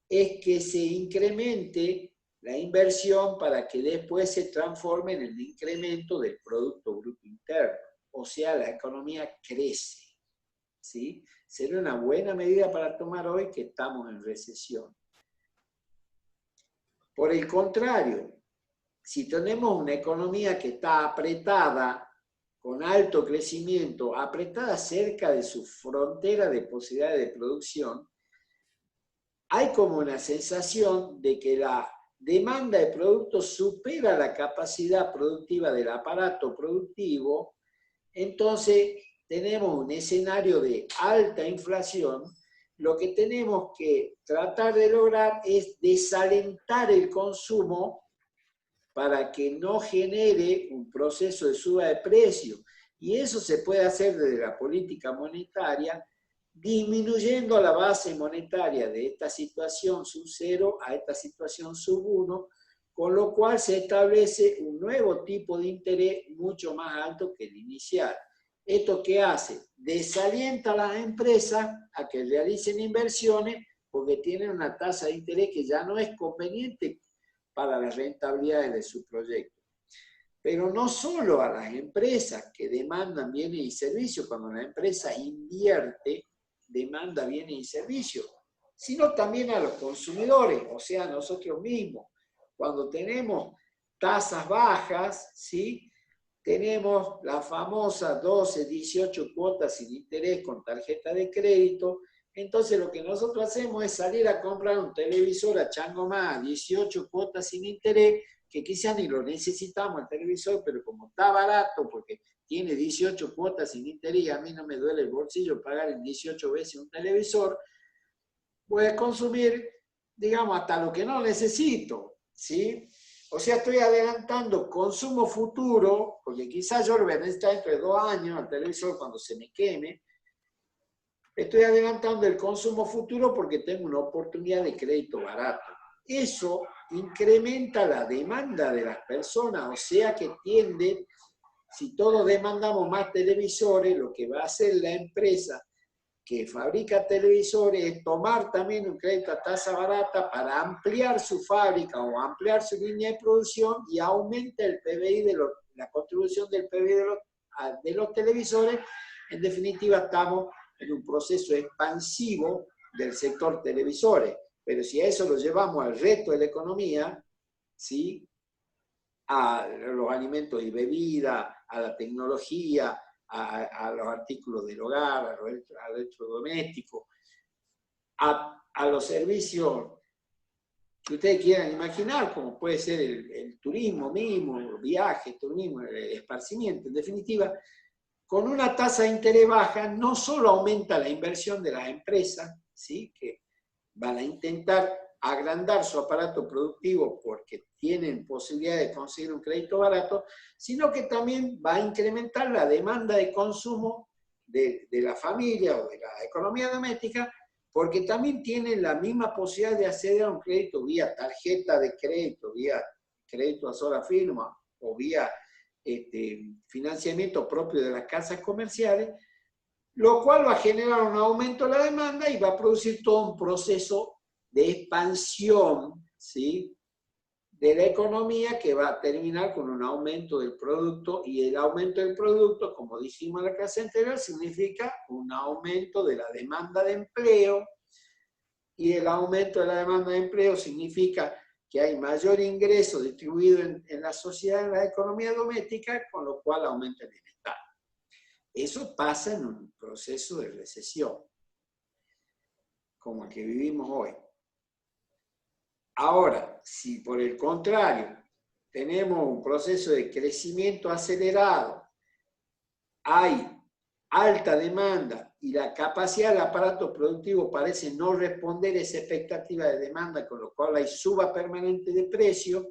es que se incremente la inversión para que después se transforme en el incremento del Producto Bruto Interno. O sea, la economía crece, ¿sí? Sería una buena medida para tomar hoy que estamos en recesión. Por el contrario, si tenemos una economía que está apretada, con alto crecimiento, apretada cerca de su frontera de posibilidades de producción, hay como una sensación de que la demanda de productos supera la capacidad productiva del aparato productivo. Entonces tenemos un escenario de alta inflación. Lo que tenemos que tratar de lograr es desalentar el consumo para que no genere un proceso de suba de precio. Y eso se puede hacer desde la política monetaria, disminuyendo la base monetaria de esta situación sub 0 a esta situación sub 1, con lo cual se establece un nuevo tipo de interés mucho más alto que el inicial. ¿Esto qué hace? Desalienta a las empresas a que realicen inversiones porque tienen una tasa de interés que ya no es conveniente para las rentabilidades de su proyecto. Pero no solo a las empresas que demandan bienes y servicios, cuando la empresa invierte, demanda bienes y servicios, sino también a los consumidores, o sea, a nosotros mismos. Cuando tenemos tasas bajas, ¿sí? Tenemos la famosa 12, 18 cuotas sin interés con tarjeta de crédito. Entonces lo que nosotros hacemos es salir a comprar un televisor a Chango Más, 18 cuotas sin interés, que quizás ni lo necesitamos el televisor, pero como está barato, porque tiene 18 cuotas sin interés y a mí no me duele el bolsillo pagar en 18 veces un televisor, voy a consumir, digamos, hasta lo que no necesito, ¿sí? O sea, estoy adelantando consumo futuro, porque quizás yo lo voy a necesitar dentro de 2 años al televisor cuando se me queme. Estoy adelantando el consumo futuro porque tengo una oportunidad de crédito barato. Eso incrementa la demanda de las personas, o sea que tiende, si todos demandamos más televisores, lo que va a hacer la empresa que fabrica televisores es tomar también un crédito a tasa barata para ampliar su fábrica o ampliar su línea de producción y aumenta el PBI la contribución del PBI de los televisores. En definitiva, estamos en un proceso expansivo del sector televisores. Pero si a eso lo llevamos al resto de la economía, ¿sí? A los alimentos y bebidas, a la tecnología, a los artículos del hogar, a los electrodomésticos, a los servicios que ustedes quieran imaginar, como puede ser el turismo mismo, los viajes, turismo, el esparcimiento. En definitiva, con una tasa de interés baja, no solo aumenta la inversión de las empresas, ¿sí? Que van a intentar agrandar su aparato productivo porque tienen posibilidad de conseguir un crédito barato, sino que también va a incrementar la demanda de consumo de la familia o de la economía doméstica, porque también tienen la misma posibilidad de acceder a un crédito vía tarjeta de crédito, vía crédito a sola firma o vía financiamiento propio de las casas comerciales, lo cual va a generar un aumento de la demanda y va a producir todo un proceso de expansión, ¿sí? De la economía que va a terminar con un aumento del producto, y el aumento del producto, como dijimos en la clase anterior, significa un aumento de la demanda de empleo, y el aumento de la demanda de empleo significa que hay mayor ingreso distribuido en la sociedad, en la economía doméstica, con lo cual aumenta el bienestar. Eso pasa en un proceso de recesión, como el que vivimos hoy. Ahora, si por el contrario tenemos un proceso de crecimiento acelerado, hay alta demanda y la capacidad del aparato productivo parece no responder a esa expectativa de demanda, con lo cual hay suba permanente de precios,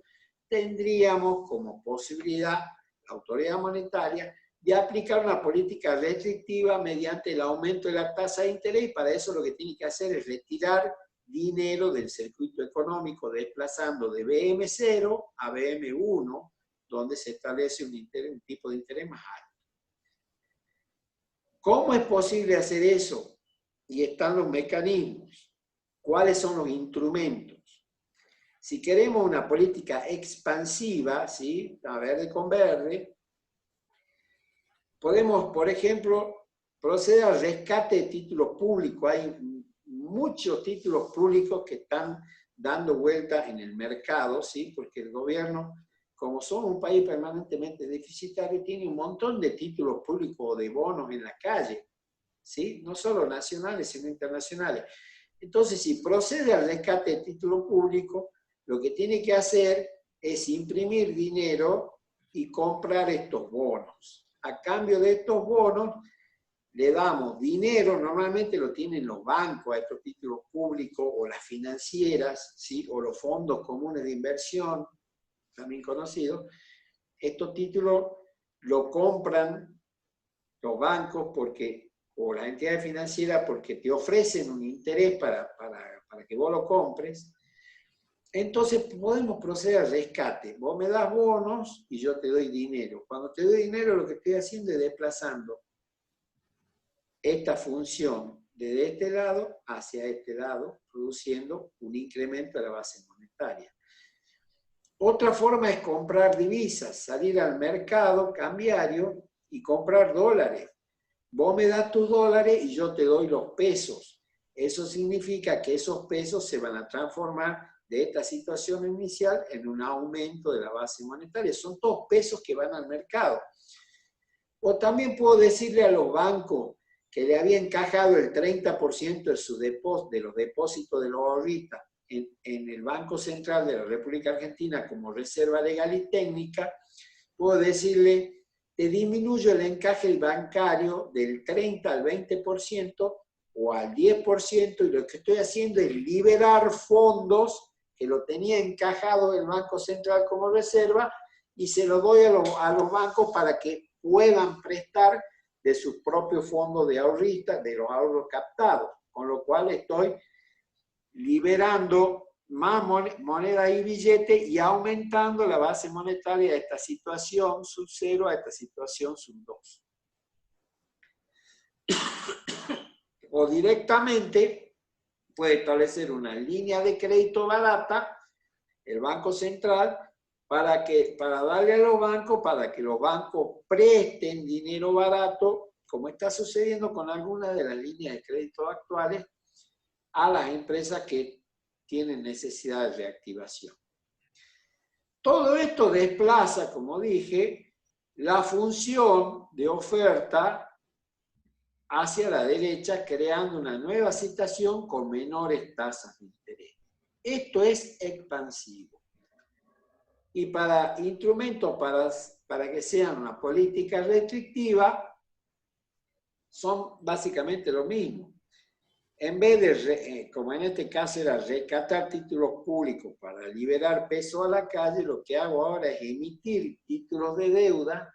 tendríamos como posibilidad la autoridad monetaria de aplicar una política restrictiva mediante el aumento de la tasa de interés, y para eso lo que tiene que hacer es retirar dinero del circuito económico, desplazando de BM0 a BM1, donde se establece un tipo de interés más alto. ¿Cómo es posible hacer eso? Y están los mecanismos. ¿Cuáles son los instrumentos? Si queremos una política expansiva, ¿sí? A verde con verde, podemos, por ejemplo, proceder al rescate de títulos públicos. Hay muchos títulos públicos que están dando vuelta en el mercado, ¿sí? Porque el gobierno, como somos un país permanentemente deficitario, tiene un montón de títulos públicos o de bonos en la calle, ¿sí? No solo nacionales, sino internacionales. Entonces, si procede al rescate de título público, lo que tiene que hacer es imprimir dinero y comprar estos bonos. A cambio de estos bonos, le damos dinero, normalmente lo tienen los bancos a estos títulos públicos, o las financieras, ¿sí? O los fondos comunes de inversión, también conocido, estos títulos lo compran los bancos o las entidades financieras porque te ofrecen un interés para que vos lo compres. Entonces podemos proceder al rescate. Vos me das bonos y yo te doy dinero. Cuando te doy dinero, lo que estoy haciendo es desplazando esta función desde este lado hacia este lado, produciendo un incremento de la base monetaria. Otra forma es comprar divisas, salir al mercado cambiario y comprar dólares. Vos me das tus dólares y yo te doy los pesos. Eso significa que esos pesos se van a transformar de esta situación inicial en un aumento de la base monetaria. Son todos pesos que van al mercado. O también puedo decirle a los bancos que le había encajado el 30% de los depósitos de los ahorristas en el Banco Central de la República Argentina como reserva legal y técnica, puedo decirle, te disminuyo el encaje bancario del 30 al 20% o al 10%, y lo que estoy haciendo es liberar fondos que lo tenía encajado el Banco Central como reserva y se lo doy a los bancos para que puedan prestar de sus propios fondos de ahorristas, de los ahorros captados, con lo cual estoy liberando más moneda y billete y aumentando la base monetaria de esta situación sub 0 a esta situación sub 2. O directamente puede establecer una línea de crédito barata, el Banco Central, para darle a los bancos, para que los bancos presten dinero barato, como está sucediendo con algunas de las líneas de crédito actuales, a las empresas que tienen necesidad de reactivación. Todo esto desplaza, como dije, la función de oferta hacia la derecha, creando una nueva situación con menores tasas de interés. Esto es expansivo. Y para instrumentos para que sean una política restrictiva, son básicamente lo mismo. En vez de, como en este caso era rescatar títulos públicos para liberar peso a la calle, lo que hago ahora es emitir títulos de deuda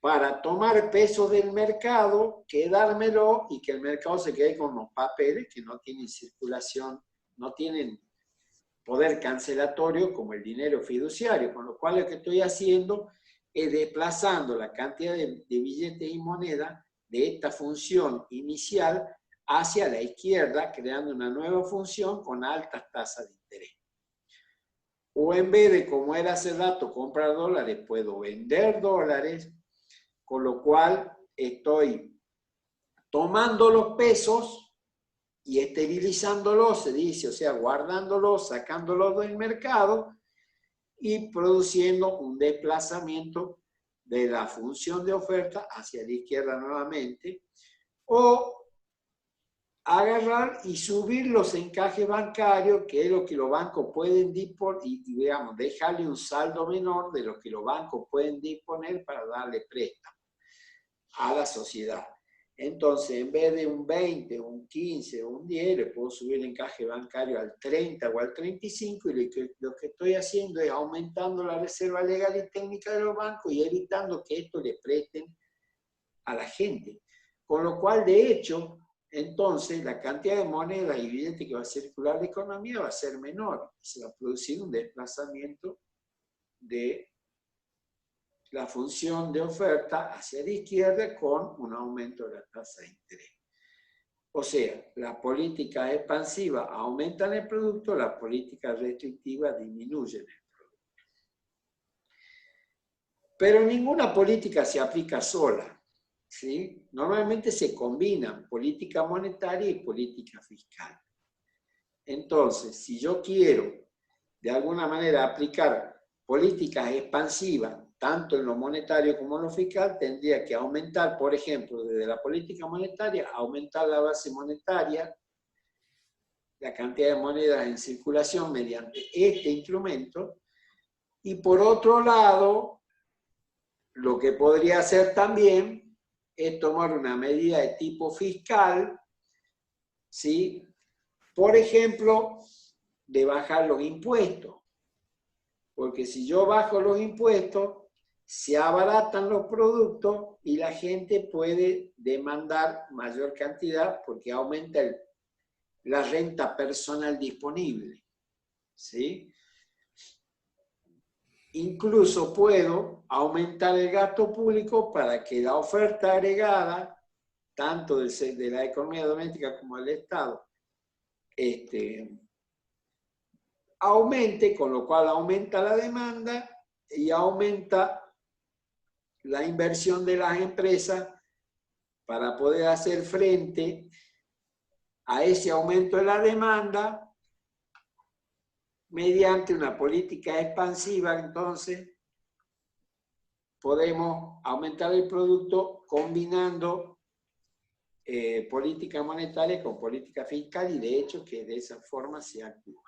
para tomar peso del mercado, quedármelo y que el mercado se quede con los papeles que no tienen circulación, no tienen poder cancelatorio como el dinero fiduciario, con lo cual lo que estoy haciendo es desplazando la cantidad de billetes y moneda de esta función inicial hacia la izquierda, creando una nueva función con altas tasas de interés. O en vez de, como era hace rato, comprar dólares, puedo vender dólares, con lo cual estoy tomando los pesos y esterilizándolos, se dice, o sea, guardándolos, sacándolos del mercado y produciendo un desplazamiento de la función de oferta hacia la izquierda nuevamente, o agarrar y subir los encajes bancarios, que es lo que los bancos pueden disponer, y digamos, dejarle un saldo menor de lo que los bancos pueden disponer para darle préstamo a la sociedad. Entonces, en vez de un 20, un 15 o un 10, le puedo subir el encaje bancario al 30 o al 35, y lo que estoy haciendo es aumentando la reserva legal y técnica de los bancos y evitando que esto le presten a la gente. Con lo cual, de hecho, entonces la cantidad de moneda y billetes que va a circular de economía va a ser menor. Se va a producir un desplazamiento de la función de oferta hacia la izquierda con un aumento de la tasa de interés. O sea, las políticas expansivas aumentan el producto, las políticas restrictivas disminuyen el producto. Pero ninguna política se aplica sola, ¿sí? Normalmente se combinan política monetaria y política fiscal. Entonces, si yo quiero de alguna manera aplicar políticas expansivas, tanto en lo monetario como en lo fiscal, tendría que aumentar, por ejemplo, desde la política monetaria, aumentar la base monetaria, la cantidad de monedas en circulación mediante este instrumento, y por otro lado, lo que podría hacer también es tomar una medida de tipo fiscal, ¿sí? Por ejemplo, de bajar los impuestos. Porque si yo bajo los impuestos, se abaratan los productos y la gente puede demandar mayor cantidad porque aumenta la renta personal disponible, ¿sí? Incluso puedo aumentar el gasto público para que la oferta agregada, tanto de la economía doméstica como del Estado, aumente, con lo cual aumenta la demanda y aumenta la inversión de las empresas para poder hacer frente a ese aumento de la demanda mediante una política expansiva. Entonces podemos aumentar el producto combinando política monetaria con política fiscal, y de hecho que de esa forma se actúa.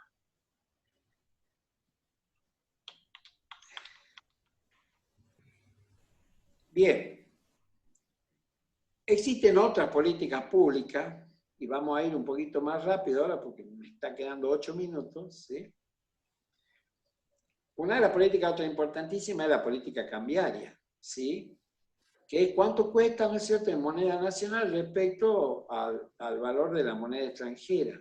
Bien, existen otras políticas públicas, y vamos a ir un poquito más rápido ahora porque me está quedando 8 minutos, ¿sí? Una de las políticas, otra importantísima, es la política cambiaria, ¿sí? Que es cuánto cuesta, ¿no es cierto?, en moneda nacional respecto al valor de la moneda extranjera.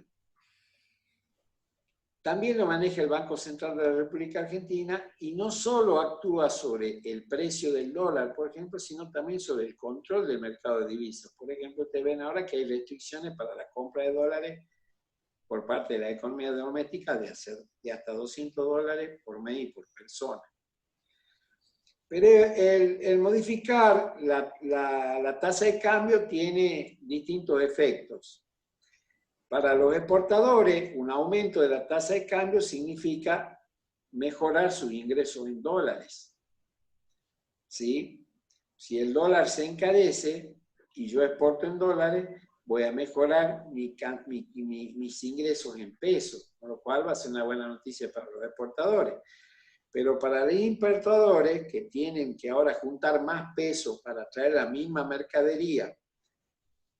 También lo maneja el Banco Central de la República Argentina, y no solo actúa sobre el precio del dólar, por ejemplo, sino también sobre el control del mercado de divisas. Por ejemplo, ustedes ven ahora que hay restricciones para la compra de dólares por parte de la economía doméstica de hasta $200 por mes y por persona. Pero el modificar la tasa de cambio tiene distintos efectos. Para los exportadores, un aumento de la tasa de cambio significa mejorar sus ingresos en dólares, ¿sí? Si el dólar se encarece y yo exporto en dólares, voy a mejorar mis ingresos en pesos, con lo cual va a ser una buena noticia para los exportadores. Pero para los importadores, que tienen que ahora juntar más pesos para traer la misma mercadería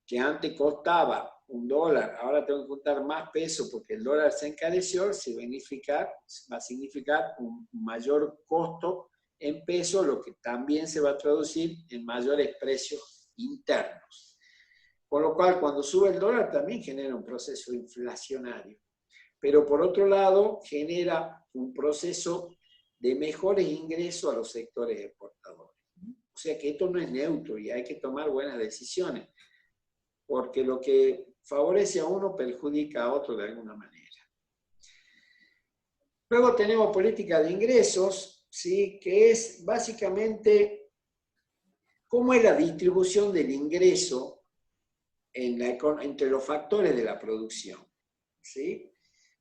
que antes costaba $1, ahora tengo que juntar más pesos porque el dólar se encareció, va a significar un mayor costo en pesos, lo que también se va a traducir en mayores precios internos. Con lo cual, cuando sube el dólar también genera un proceso inflacionario. Pero por otro lado, genera un proceso de mejores ingresos a los sectores exportadores. O sea que esto no es neutro y hay que tomar buenas decisiones, porque lo que favorece a uno perjudica a otro de alguna manera. Luego tenemos política de ingresos, ¿sí? Que es básicamente cómo es la distribución del ingreso entre los factores de la producción, ¿sí?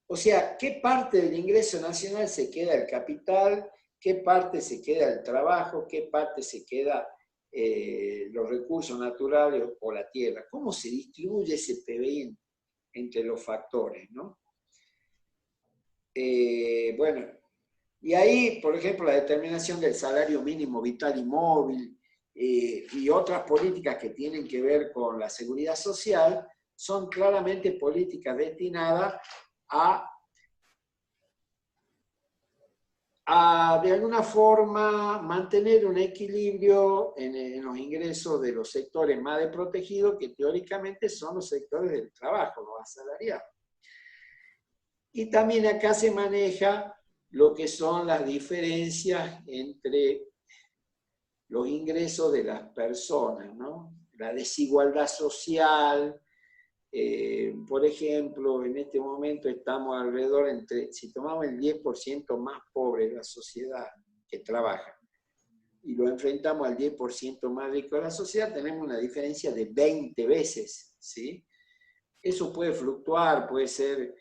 O sea, ¿qué parte del ingreso nacional se queda el capital? ¿Qué parte se queda el trabajo? ¿Qué parte se queda los recursos naturales o la tierra? ¿Cómo se distribuye ese PBI entre los factores, ¿no? Bueno, y ahí, por ejemplo, la determinación del salario mínimo vital y móvil y otras políticas que tienen que ver con la seguridad social son claramente políticas destinadas a de alguna forma mantener un equilibrio en los ingresos de los sectores más desprotegidos, que teóricamente son los sectores del trabajo, los asalariados. Y también acá se maneja lo que son las diferencias entre los ingresos de las personas, ¿no? La desigualdad social. Por ejemplo, en este momento estamos alrededor si tomamos el 10% más pobre de la sociedad que trabaja y lo enfrentamos al 10% más rico de la sociedad, tenemos una diferencia de 20 veces, ¿sí? Eso puede fluctuar, puede ser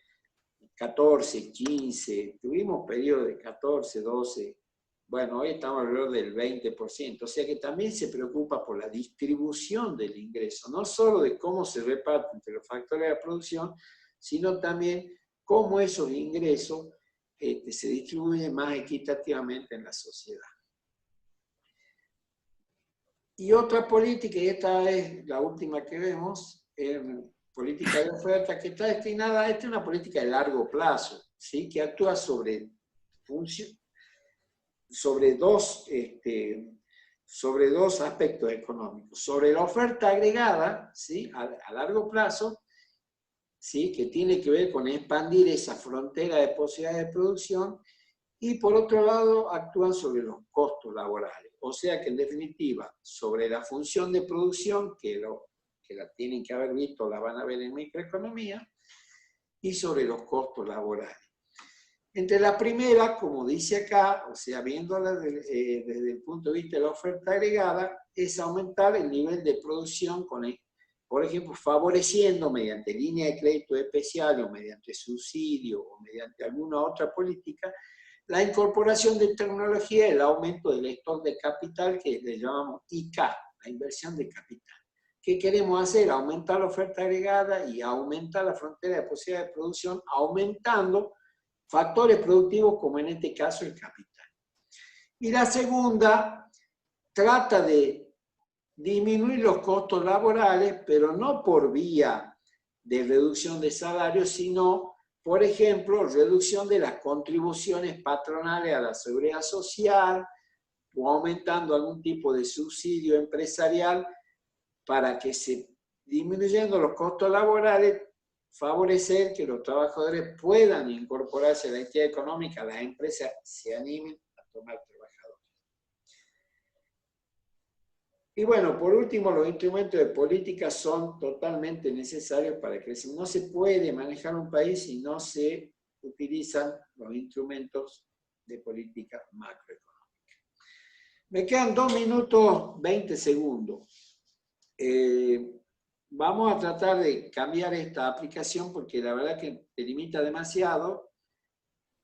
14, 15, tuvimos periodos de 14, 12, bueno, hoy estamos alrededor del 20%, o sea que también se preocupa por la distribución del ingreso, no solo de cómo se reparte entre los factores de la producción, sino también cómo esos ingresos se distribuyen más equitativamente en la sociedad. Y otra política, y esta es la última que vemos, política de oferta, que está destinada, esta es una política de largo plazo, ¿sí? Que actúa sobre sobre dos aspectos económicos. Sobre la oferta agregada, ¿sí? A largo plazo, ¿sí? Que tiene que ver con expandir esa frontera de posibilidades de producción, y por otro lado actúan sobre los costos laborales. O sea que en definitiva, sobre la función de producción, que la tienen que haber visto, la van a ver en microeconomía, y sobre los costos laborales. Entre la primera, como dice acá, o sea, viéndola desde el punto de vista de la oferta agregada, es aumentar el nivel de producción por ejemplo, favoreciendo mediante línea de crédito especial o mediante subsidio o mediante alguna otra política, la incorporación de tecnología y el aumento del stock de capital, que le llamamos IK, la inversión de capital. ¿Qué queremos hacer? Aumentar la oferta agregada y aumentar la frontera de posibilidades de producción, aumentando factores productivos como en este caso el capital. Y la segunda trata de disminuir los costos laborales, pero no por vía de reducción de salarios, sino, por ejemplo, reducción de las contribuciones patronales a la seguridad social o aumentando algún tipo de subsidio empresarial para que disminuyendo los costos laborales, favorecer que los trabajadores puedan incorporarse a la actividad económica, las empresas se animen a tomar trabajadores. Y bueno, por último, los instrumentos de política son totalmente necesarios para el crecimiento. No se puede manejar un país si no se utilizan los instrumentos de política macroeconómica. Me quedan 2 minutos 20 segundos. Vamos a tratar de cambiar esta aplicación porque la verdad que te limita demasiado